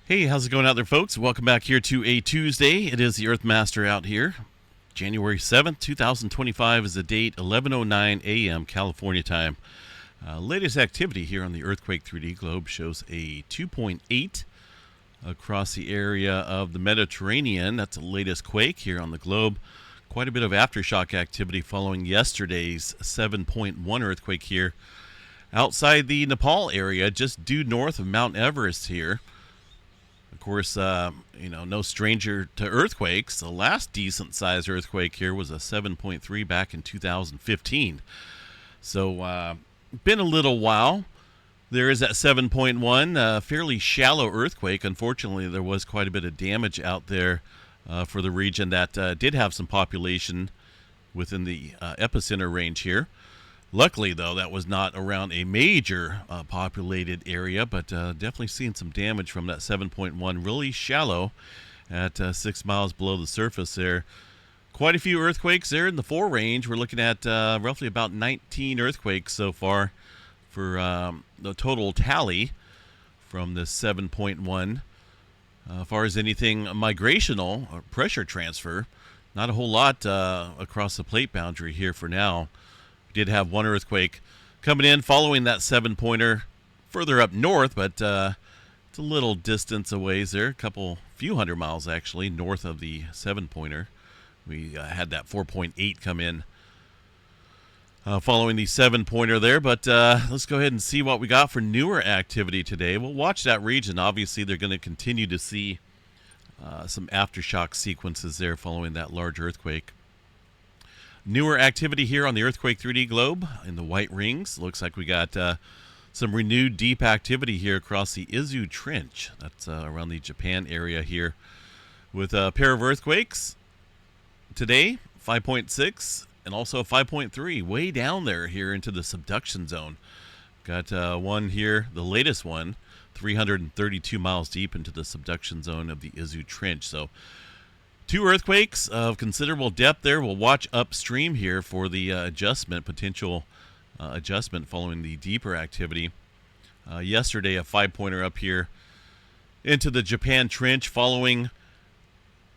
Hey, how's it going out there, folks? Welcome back here to a Tuesday. It is the Earthmaster out here. January 7th, 2025 is the date, 11:09 a.m. California time. Latest activity here on the Earthquake 3D globe shows a 2.8 across the area of the Mediterranean. That's the latest quake here on the globe. Quite a bit of aftershock activity following yesterday's 7.1 earthquake here outside the Nepal area, just due north of Mount Everest here. Of course, no stranger to earthquakes. The last decent-sized earthquake here was a 7.3 back in 2015. So, been a little while. There is that 7.1, fairly shallow earthquake. Unfortunately, there was quite a bit of damage out there for the region that did have some population within the epicenter range here. Luckily, though, that was not around a major populated area, but definitely seeing some damage from that 7.1, really shallow at 6 miles below the surface there. Quite a few earthquakes there in the 4 range. We're looking at roughly about 19 earthquakes so far for the total tally from this 7.1. As far as anything migrational or pressure transfer, not a whole lot across the plate boundary here for now. We did have one earthquake coming in following that 7-pointer further up north, but it's a little distance away there, few hundred miles actually, north of the 7-pointer. We had that 4.8 come in following the 7-pointer there, but let's go ahead and see what we got for newer activity today. We'll watch that region. Obviously, they're going to continue to see some aftershock sequences there following that large earthquake. Newer activity here on the Earthquake 3D globe in the white rings. Looks like we got some renewed deep activity here across the Izu Trench. That's around the Japan area here with a pair of earthquakes today, 5.6 and also 5.3 way down there here into the subduction zone. Got one here, the latest one, 332 miles deep into the subduction zone of the Izu Trench. So 2 earthquakes of considerable depth there. We'll watch upstream here for the potential adjustment following the deeper activity. Yesterday, a 5-pointer up here into the Japan Trench following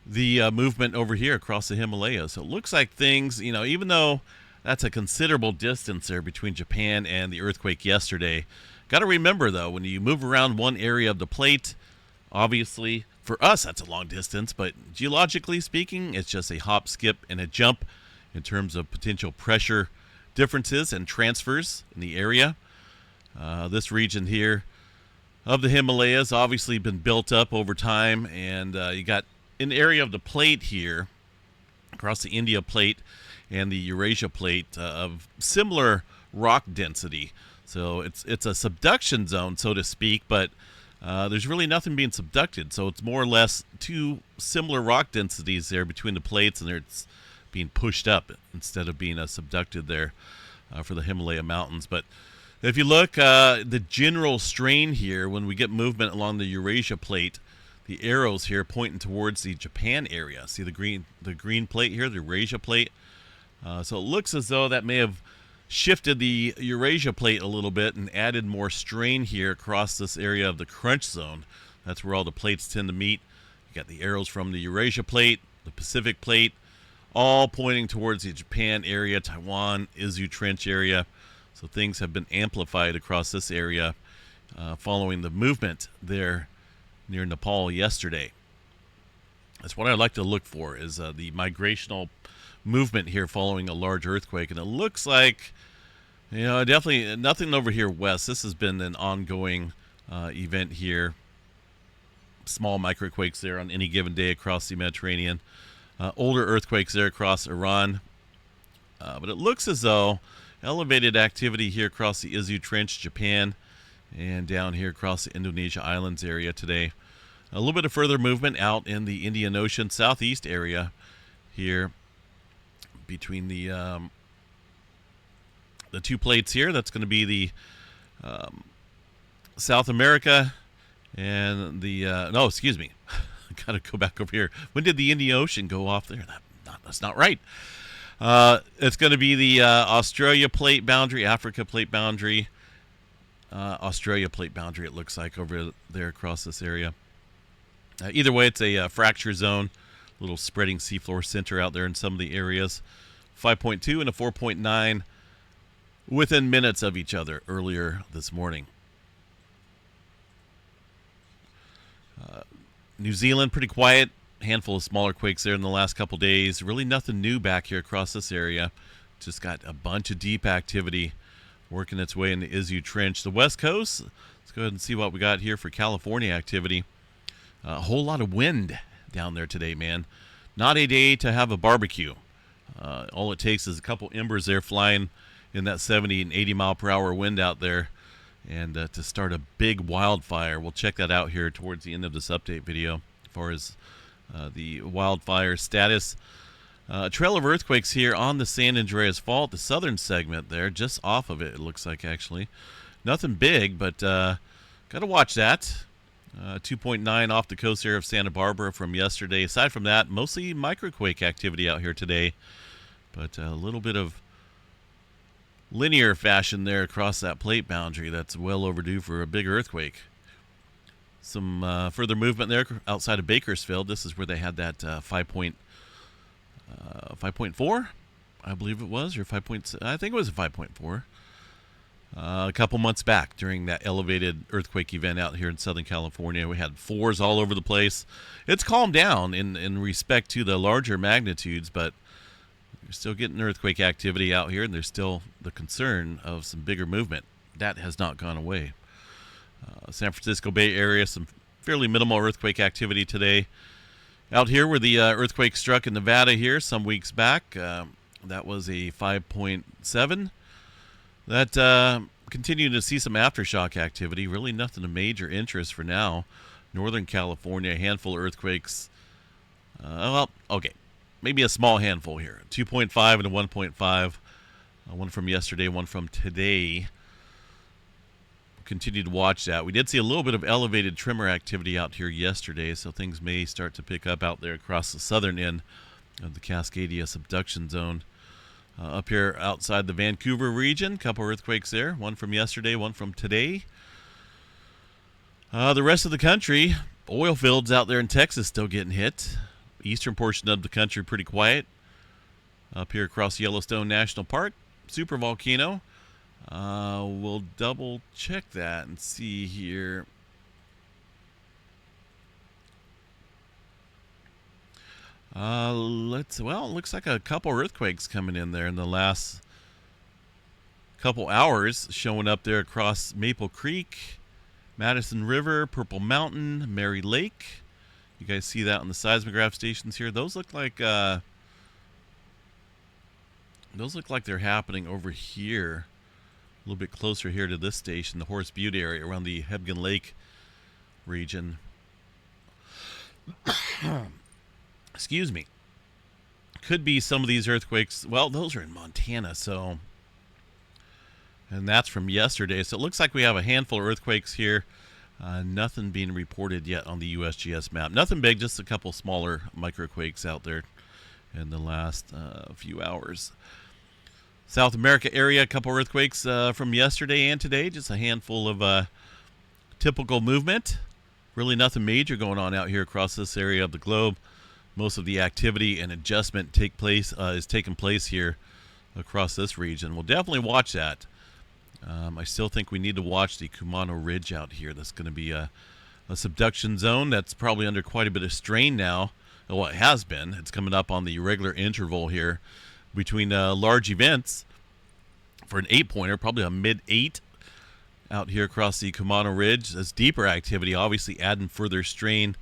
the movement over here across the Himalayas. So it looks like things, even though that's a considerable distance there between Japan and the earthquake yesterday, got to remember, though, when you move around one area of the plate, obviously, for us, that's a long distance, but geologically speaking, it's just a hop, skip, and a jump in terms of potential pressure differences and transfers in the area. This region here of the Himalayas obviously been built up over time, and you got an area of the plate here across the India plate and the Eurasia plate of similar rock density. So it's a subduction zone, so to speak, but there's really nothing being subducted, so it's more or less 2 similar rock densities there between the plates, and it's being pushed up instead of being subducted there for the Himalaya mountains. But if you look, the general strain here, when we get movement along the Eurasia plate, the arrows here pointing towards the Japan area. See the green plate here, the Eurasia plate? So it looks as though that may have shifted the Eurasia plate a little bit and added more strain here across this area of the crunch zone. That's where all the plates tend to meet. You got the arrows from the Eurasia plate, the Pacific plate, all pointing towards the Japan area, Taiwan, Izu Trench area. So things have been amplified across this area following the movement there near Nepal yesterday. That's what I like to look for, is the migrational movement here following a large earthquake. And it looks like, definitely nothing over here west. This has been an ongoing event here. Small microquakes there on any given day across the Mediterranean. Older earthquakes there across Iran. But it looks as though elevated activity here across the Izu Trench, Japan, and down here across the Indonesia Islands area today. A little bit of further movement out in the Indian Ocean southeast area here between the 2 plates here. That's going to be the South America and the excuse me. Got to go back over here. When did the Indian Ocean go off there? That's not right. It's going to be the Australia plate boundary, Africa plate boundary, Australia plate boundary, it looks like, over there across this area. Either way, it's a fracture zone, little spreading seafloor center out there in some of the areas. 5.2 and a 4.9 within minutes of each other earlier this morning. New Zealand, pretty quiet. Handful of smaller quakes there in the last couple days. Really nothing new back here across this area. Just got a bunch of deep activity working its way in the Izu Trench. The West Coast, let's go ahead and see what we got here for California activity. A whole lot of wind down there today, man. Not a day to have a barbecue. All it takes is a couple embers there flying in that 70 and 80 mile per hour wind out there, and to start a big wildfire. We'll check that out here towards the end of this update video as far as the wildfire status. Trail of earthquakes here on the San Andreas Fault, the southern segment there, just off of it, it looks like, actually. Nothing big, but got to watch that. 2.9 off the coast area of Santa Barbara from yesterday. Aside from that, mostly microquake activity out here today, but a little bit of linear fashion there across that plate boundary. That's well overdue for a big earthquake. Some further movement there outside of Bakersfield. This is where they had that 5.4, I believe it was, or 5. I think it was a 5.4. A couple months back during that elevated earthquake event out here in Southern California. We had 4s all over the place. It's calmed down in respect to the larger magnitudes, but you're still getting earthquake activity out here, and there's still the concern of some bigger movement. That has not gone away. San Francisco Bay Area, some fairly minimal earthquake activity today. Out here where the earthquake struck in Nevada here some weeks back, that was a 5.7. That continued to see some aftershock activity. Really nothing of major interest for now. Northern California, a handful of earthquakes. Well, okay. Maybe a small handful here. 2.5 and a 1.5. One from yesterday, one from today. Continue to watch that. We did see a little bit of elevated tremor activity out here yesterday, so things may start to pick up out there across the southern end of the Cascadia subduction zone. Up here outside the Vancouver region, a couple earthquakes there. One from yesterday, one from today. The rest of the country, oil fields out there in Texas still getting hit. Eastern portion of the country pretty quiet. Up here across Yellowstone National Park, super volcano. We'll double check that and see here. It looks like a couple earthquakes coming in there in the last couple hours, showing up there across Maple Creek, Madison River, Purple Mountain, Mary Lake. You guys see that on the seismograph stations here. Those look like they're happening over here, a little bit closer here to this station, the Horace Butte area around the Hebgen Lake region. Excuse me. Could be some of these earthquakes. Well, those are in Montana, so. And that's from yesterday. So it looks like we have a handful of earthquakes here. Nothing being reported yet on the USGS map. Nothing big, just a couple smaller microquakes out there in the last few hours. South America area, a couple earthquakes from yesterday and today. Just a handful of typical movement. Really nothing major going on out here across this area of the globe. Most of the activity and adjustment is taking place here across this region. We'll definitely watch that. I still think we need to watch the Kumano Ridge out here. That's going to be a subduction zone that's probably under quite a bit of strain now. Well, it has been. It's coming up on the regular interval here between large events for an 8-pointer, probably a mid-8 out here across the Kumano Ridge. That's deeper activity, obviously adding further strain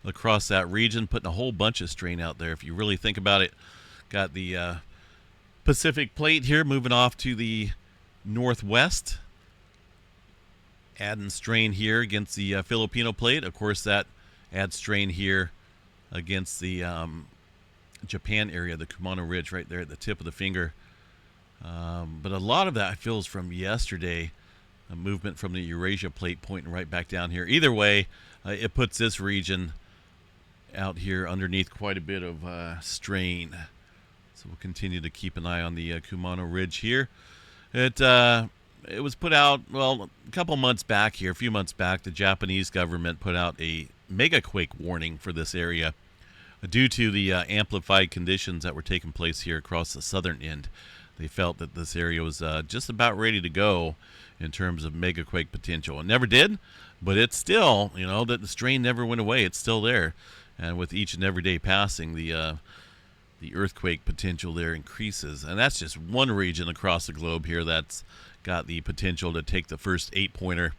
across that region, putting a whole bunch of strain out there. If you really think about it, got the Pacific Plate here moving off to the northwest, adding strain here against the Filipino Plate. Of course, that adds strain here against the Japan area, the Kumano Ridge right there at the tip of the finger. But a lot of that I feel is from yesterday, a movement from the Eurasia Plate pointing right back down here. Either way, it puts this region out here underneath quite a bit of strain. So we'll continue to keep an eye on the Kumano Ridge here. It was put out, well, a couple months back here, a few months back, the Japanese government put out a Megaquake warning for this area due to the amplified conditions that were taking place here across the southern end. They felt that this area was just about ready to go in terms of Megaquake potential. It never did, but it's still, that the strain never went away. It's still there. And with each and every day passing, the earthquake potential there increases. And that's just one region across the globe here that's got the potential to take the first 8-pointer.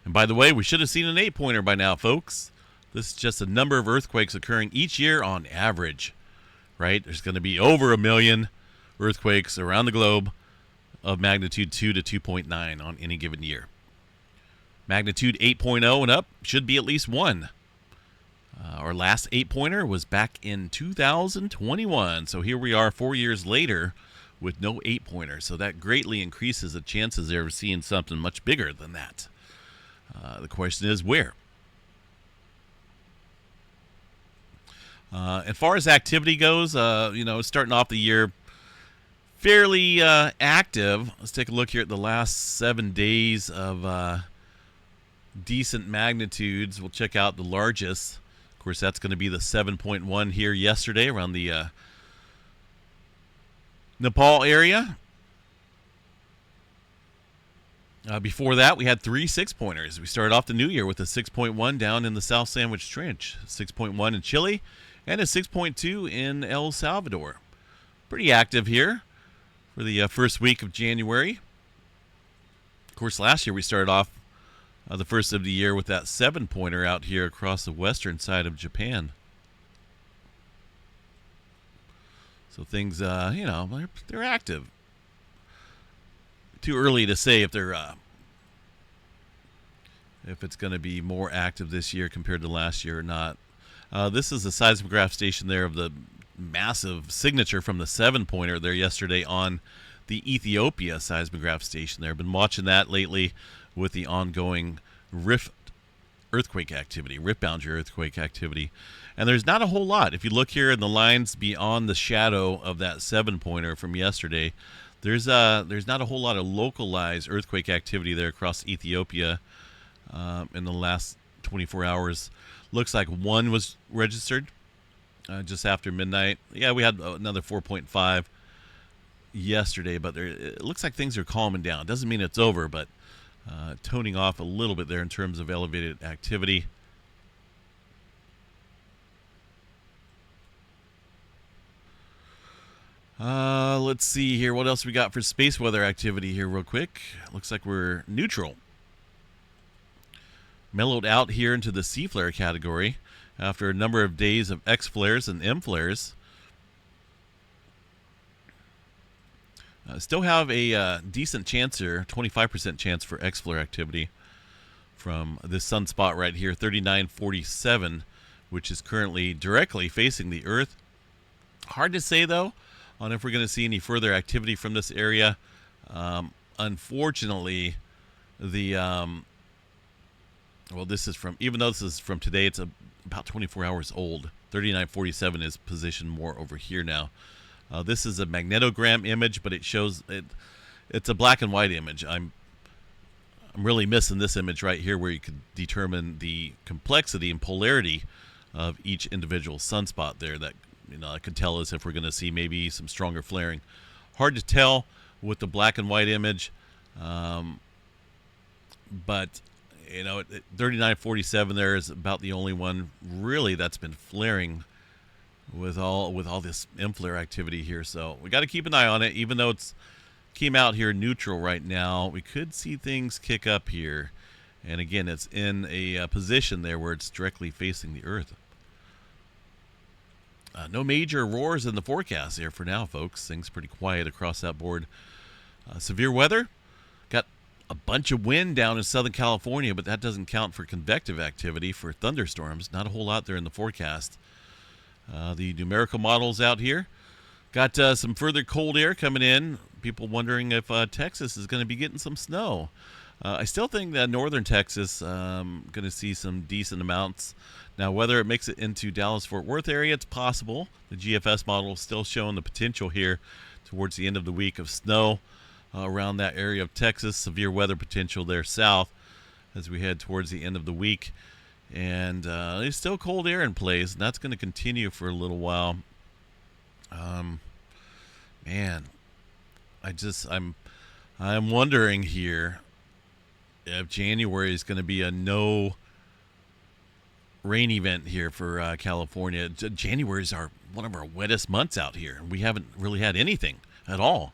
And by the way, we should have seen an 8-pointer by now, folks. This is just a number of earthquakes occurring each year on average, right? There's going to be over 1 million earthquakes around the globe of magnitude 2 to 2.9 on any given year. Magnitude 8.0 and up should be at least one. Our last 8-pointer was back in 2021. So here we are 4 years later with no 8-pointer. So that greatly increases the chances there of seeing something much bigger than that. The question is where? As far as activity goes, starting off the year fairly active. Let's take a look here at the last 7 days of decent magnitudes. We'll check out the largest. Of course, that's going to be the 7.1 here yesterday around the Nepal area. Before that, we had 3 6-pointers. We started off the new year with a 6.1 down in the South Sandwich Trench, 6.1 in Chile, and a 6.2 in El Salvador. Pretty active here for the first week of January. Of course, last year we started off the first of the year with that 7-pointer out here across the western side of Japan. So things, they're active. Too early to say if they're if it's going to be more active this year compared to last year or not. This is the seismograph station there of the massive signature from the 7-pointer there yesterday on the Ethiopia seismograph station there. Been watching that lately with the ongoing rift earthquake activity, rift boundary earthquake activity. And there's not a whole lot. If you look here in the lines beyond the shadow of that 7-pointer from yesterday, there's not a whole lot of localized earthquake activity there across Ethiopia in the last 24 hours. Looks like one was registered just after midnight. Yeah, we had another 4.5 yesterday, but it looks like things are calming down. Doesn't mean it's over, but toning off a little bit there in terms of elevated activity. Let's see here. What else we got for space weather activity here real quick. Looks like we're neutral. Mellowed out here into the C flare category after a number of days of X flares and M flares. Still have a decent chance here, 25% chance for X flare activity from this sunspot right here, 3947, which is currently directly facing the Earth. Hard to say, though, on if we're going to see any further activity from this area. Unfortunately, even though this is from today, it's about 24 hours old. 3947 is positioned more over here now. This is a magnetogram image, but it shows it's a black and white image. I'm really missing this image right here where you could determine the complexity and polarity of each individual sunspot there. That I could tell us if we're going to see maybe some stronger flaring. Hard to tell with the black and white image, but 3947 there is about the only one really that's been flaring with all this M flare activity here. So we got to keep an eye on it. Even though it's came out here neutral right now, we could see things kick up here. And again, it's in a position there where it's directly facing the Earth. No major roars in the forecast here for now, folks. Things pretty quiet across that board. Severe weather. Got a bunch of wind down in Southern California, but that doesn't count for convective activity for thunderstorms. Not a whole lot there in the forecast. The numerical models out here. Got some further cold air coming in. People wondering if Texas is going to be getting some snow. I still think that northern Texas going to see some decent amounts. Now, whether it makes it into Dallas-Fort Worth area, it's possible. The GFS model is still showing the potential here towards the end of the week of snow around that area of Texas. Severe weather potential there south as we head towards the end of the week. And there's still cold air in place, and that's going to continue for a little while. Man, I'm wondering here if January is going to be a no rain event here for California. January is one of our wettest months out here, and we haven't really had anything at all.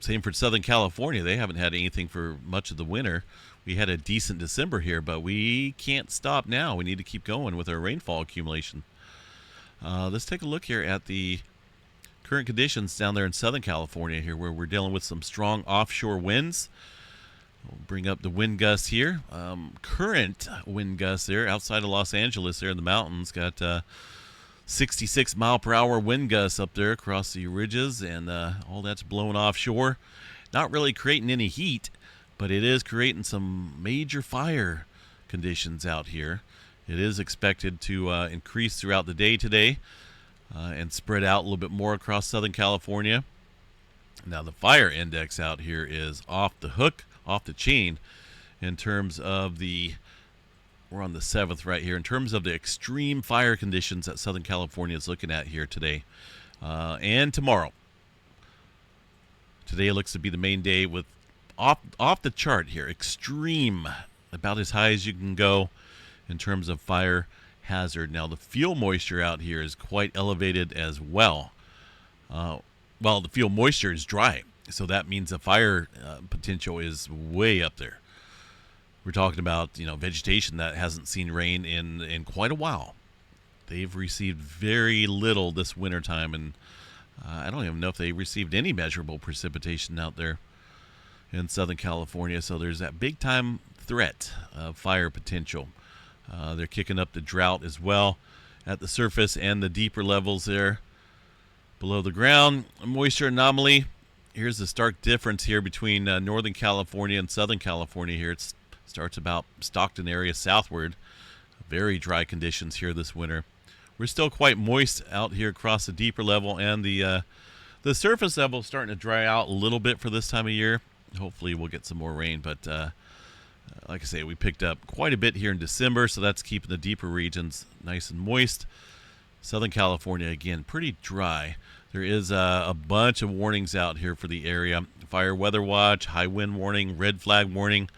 Same for Southern California. They haven't had anything for much of the winter. We had a decent December here, but we can't stop now. We need to keep going with our rainfall accumulation. Let's take a look here at the current conditions down there in Southern California here, where we're dealing with some strong offshore winds. We'll bring up the wind gusts here. Current wind gusts there outside of Los Angeles there in the mountains. Got 66 mile per hour wind gusts up there across the ridges, and all that's blowing offshore. Not really creating any heat, but it is creating some major fire conditions out here. It is expected to increase throughout the day today and spread out a little bit more across Southern California. Now the fire index out here is off the hook, off the chain in terms of we're on the 7th right here, in terms of the extreme fire conditions that Southern California is looking at here today and tomorrow. Today looks to be the main day with off the chart here, extreme, about as high as you can go in terms of fire hazard. Now the fuel moisture out here is quite elevated as well. Well, the fuel moisture is dry, so that means the fire potential is way up there. We're talking about vegetation that hasn't seen rain in quite a while. They've received very little this wintertime, and I don't even know if they received any measurable precipitation out there in Southern California. So there's that big time threat of fire potential. They're kicking up the drought as well at the surface and the deeper levels there below the ground. A moisture anomaly. Here's the stark difference here between Northern California and Southern California here. It starts about Stockton area southward. Very dry conditions here this winter. We're still quite moist out here across the deeper level, and the surface level is starting to dry out a little bit for this time of year. Hopefully we'll get some more rain, but like I say, we picked up quite a bit here in December, so that's keeping the deeper regions nice and moist. Southern California, again, pretty dry. There is a bunch of warnings out here for the area. Fire weather watch, high wind warning, red flag warning,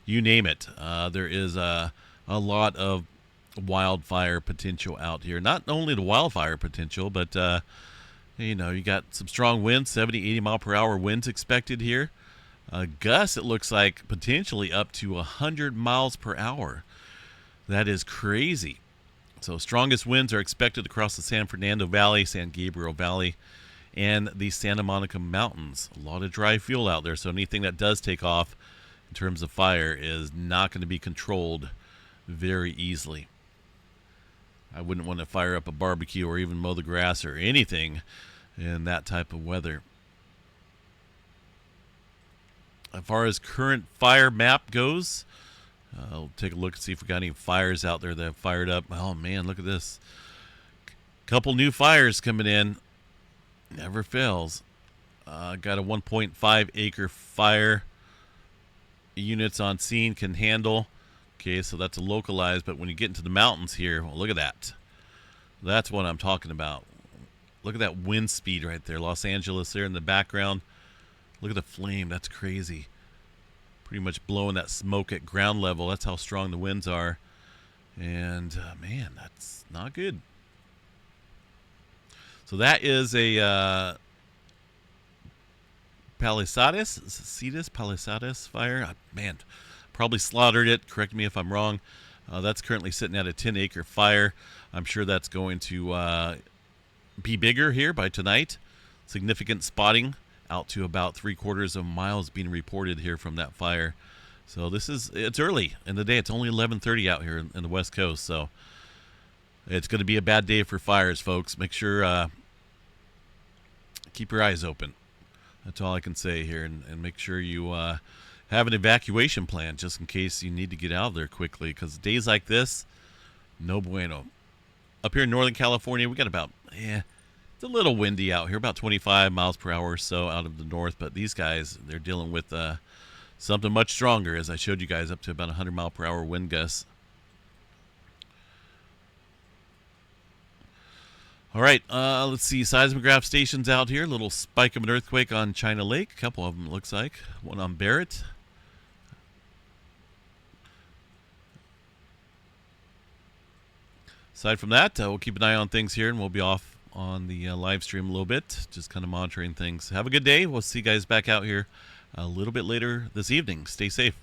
you name it. There is a lot of wildfire potential out here. Not only the wildfire potential, but you got some strong winds, 70, 80 mile per hour winds expected here. Gusts, it looks like, potentially up to 100 miles per hour. That is crazy. So strongest winds are expected across the San Fernando Valley, San Gabriel Valley, and the Santa Monica Mountains. A lot of dry fuel out there, so anything that does take off in terms of fire is not going to be controlled very easily. I wouldn't want to fire up a barbecue or even mow the grass or anything in that type of weather. As far as current fire map goes, I'll take a look and see if we got any fires out there that have fired up. Oh man, look at this. Couple new fires coming in. Never fails. Got a 1.5 acre fire. Units on scene can handle. Okay, so that's a localized, but when you get into the mountains here, well, look at that. That's what I'm talking about. Look at that wind speed right there. Los Angeles there in the background. Look at the flame. That's crazy. Pretty much blowing that smoke at ground level. That's how strong the winds are. And, man, that's not good. So that is a Palisades fire. Man, probably slaughtered it. Correct me if I'm wrong. That's currently sitting at a 10-acre fire. I'm sure that's going to be bigger here by tonight. Significant spotting out to about 3/4 of miles being reported here from that fire. So it's early in the day. It's only 11:30 out here in the West Coast. So it's going to be a bad day for fires, folks. Make sure keep your eyes open. That's all I can say here, and make sure you have an evacuation plan just in case you need to get out of there quickly, because days like this, no bueno. Up here in Northern California, we got about, it's a little windy out here, about 25 miles per hour or so out of the north, but these guys, they're dealing with something much stronger, as I showed you guys, up to about 100 mile per hour wind gusts. All right, let's see. Seismograph stations out here. Little spike of an earthquake on China Lake. A couple of them, it looks like. One on Barrett. Aside from that, we'll keep an eye on things here, and we'll be off on the live stream a little bit, just kind of monitoring things. Have a good day. We'll see you guys back out here a little bit later this evening. Stay safe.